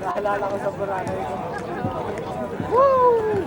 Naalala ko sa Boracay ko. Woo!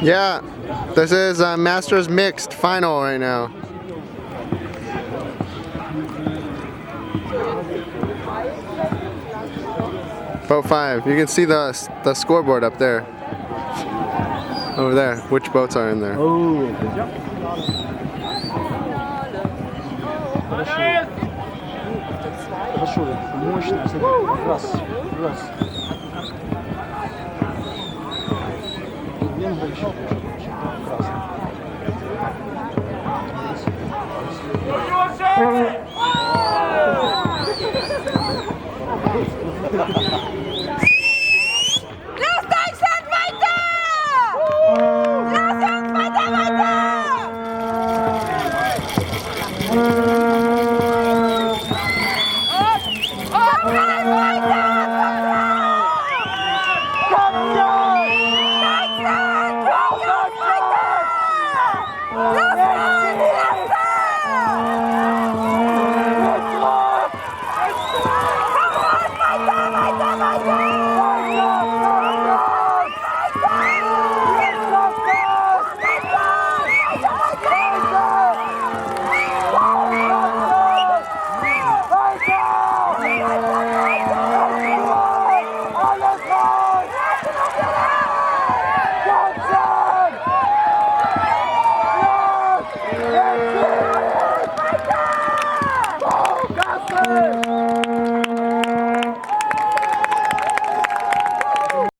Yeah, this is Masters Mixed final right now. Boat 5. You can see the scoreboard up there. Over there. Which boats are in there? Oh. Хорошо, мощно. Раз, раз. Венгрия еще красный. Lass Deutschland weiter! Lass uns weiter, weiter!